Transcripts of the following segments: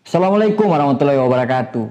Assalamualaikum warahmatullahi wabarakatuh.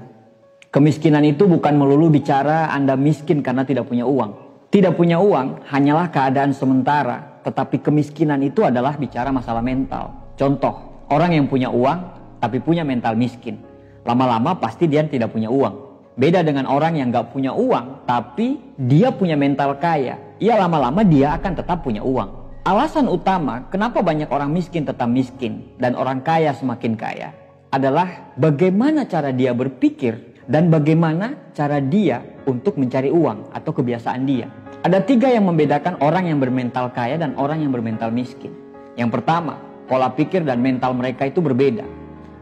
Kemiskinan itu bukan melulu bicara Anda miskin karena tidak punya uang. Tidak punya uang hanyalah keadaan sementara, tetapi kemiskinan itu adalah bicara masalah mental. Contoh, orang yang punya uang tapi punya mental miskin, lama-lama pasti dia tidak punya uang. Beda dengan orang yang gak punya uang tapi dia punya mental kaya, ya lama-lama dia akan tetap punya uang. Alasan utama kenapa banyak orang miskin tetap miskin dan orang kaya semakin kaya adalah bagaimana cara dia berpikir dan bagaimana cara dia untuk mencari uang atau kebiasaan dia. Ada 3 yang membedakan orang yang bermental kaya dan orang yang bermental miskin. Yang pertama, pola pikir dan mental mereka itu berbeda.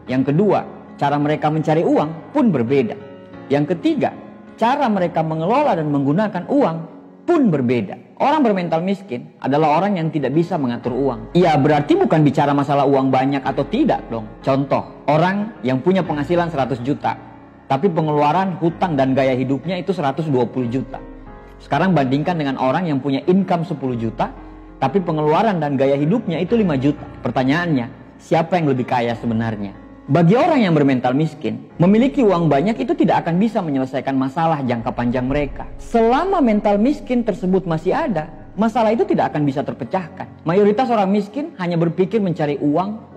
Yang kedua, cara mereka mencari uang pun berbeda. Yang ketiga, cara mereka mengelola dan menggunakan uang pun berbeda. Orang bermental miskin adalah orang yang tidak bisa mengatur uang. Ya berarti bukan bicara masalah uang banyak atau tidak dong. Contoh, orang yang punya penghasilan 100 juta tapi pengeluaran, hutang dan gaya hidupnya itu 120 juta. Sekarang bandingkan dengan orang yang punya income 10 juta tapi pengeluaran dan gaya hidupnya itu 5 juta. Pertanyaannya, siapa yang lebih kaya sebenarnya? Bagi orang yang bermental miskin, memiliki uang banyak itu tidak akan bisa menyelesaikan masalah jangka panjang mereka. Selama mental miskin tersebut masih ada, masalah itu tidak akan bisa terpecahkan. Mayoritas orang miskin hanya berpikir mencari uang.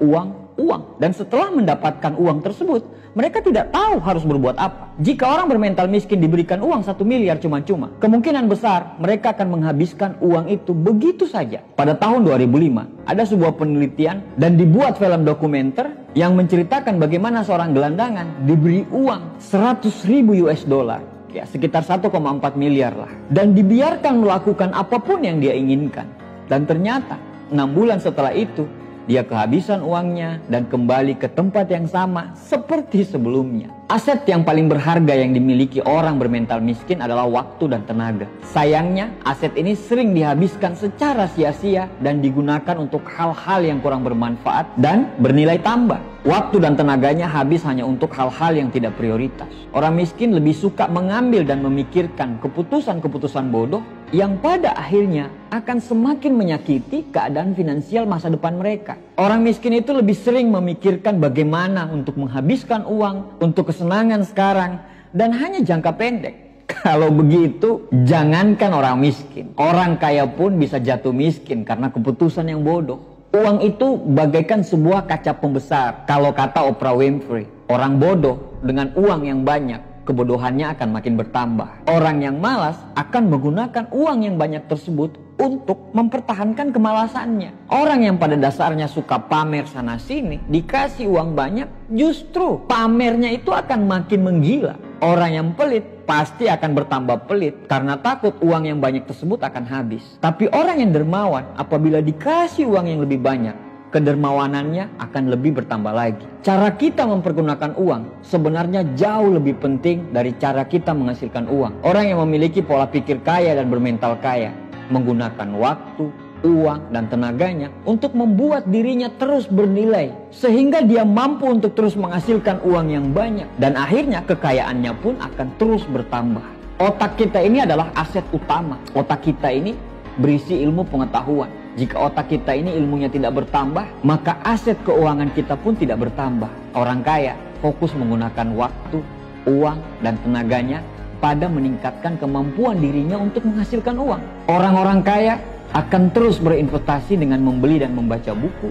Dan setelah mendapatkan uang tersebut, mereka tidak tahu harus berbuat apa. Jika orang bermental miskin diberikan uang 1 miliar cuma-cuma, kemungkinan besar mereka akan menghabiskan uang itu begitu saja. Pada tahun 2005, ada sebuah penelitian dan dibuat film dokumenter yang menceritakan bagaimana seorang gelandangan diberi uang 100.000 US dollar. Ya, sekitar 1,4 miliar lah. Dan dibiarkan melakukan apapun yang dia inginkan. Dan ternyata 6 bulan setelah itu, dia kehabisan uangnya dan kembali ke tempat yang sama seperti sebelumnya. Aset yang paling berharga yang dimiliki orang bermental miskin adalah waktu dan tenaga. Sayangnya, aset ini sering dihabiskan secara sia-sia dan digunakan untuk hal-hal yang kurang bermanfaat dan bernilai tambah. Waktu dan tenaganya habis hanya untuk hal-hal yang tidak prioritas. Orang miskin lebih suka mengambil dan memikirkan keputusan-keputusan bodoh yang pada akhirnya akan semakin menyakiti keadaan finansial masa depan mereka. Orang miskin itu lebih sering memikirkan bagaimana untuk menghabiskan uang untuk kesenangan sekarang dan hanya jangka pendek. Kalau begitu, jangankan orang miskin, orang kaya pun bisa jatuh miskin karena keputusan yang bodoh. Uang itu bagaikan sebuah kaca pembesar. Kalau kata Oprah Winfrey, orang bodoh dengan uang yang banyak, kebodohannya akan makin bertambah. Orang yang malas akan menggunakan uang yang banyak tersebut untuk mempertahankan kemalasannya. Orang yang pada dasarnya suka pamer sana sini, dikasih uang banyak, justru pamernya itu akan makin menggila. Orang yang pelit pasti akan bertambah pelit karena takut uang yang banyak tersebut akan habis. Tapi orang yang dermawan apabila dikasih uang yang lebih banyak, kedermawanannya akan lebih bertambah lagi. Cara kita mempergunakan uang sebenarnya jauh lebih penting dari cara kita menghasilkan uang. Orang yang memiliki pola pikir kaya dan bermental kaya menggunakan waktu, uang, dan tenaganya untuk membuat dirinya terus bernilai sehingga dia mampu untuk terus menghasilkan uang yang banyak dan akhirnya kekayaannya pun akan terus bertambah. Otak kita ini adalah aset utama. Otak kita ini berisi ilmu pengetahuan. Jika otak kita ini ilmunya tidak bertambah, maka aset keuangan kita pun tidak bertambah. Orang kaya fokus menggunakan waktu, uang, dan tenaganya pada meningkatkan kemampuan dirinya untuk menghasilkan uang. Orang-orang kaya akan terus berinvestasi dengan membeli dan membaca buku,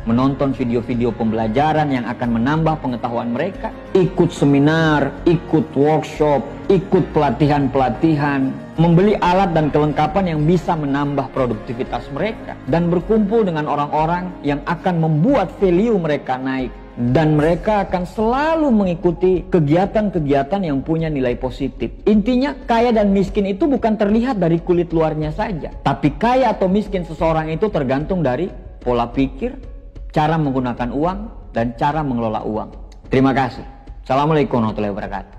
menonton video-video pembelajaran yang akan menambah pengetahuan mereka, ikut seminar, ikut workshop, ikut pelatihan-pelatihan, membeli alat dan kelengkapan yang bisa menambah produktivitas mereka, dan berkumpul dengan orang-orang yang akan membuat value mereka naik. Dan mereka akan selalu mengikuti kegiatan-kegiatan yang punya nilai positif. Intinya kaya dan miskin itu bukan terlihat dari kulit luarnya saja. Tapi kaya atau miskin seseorang itu tergantung dari pola pikir, cara menggunakan uang, dan cara mengelola uang. Terima kasih. Assalamualaikum warahmatullahi wabarakatuh.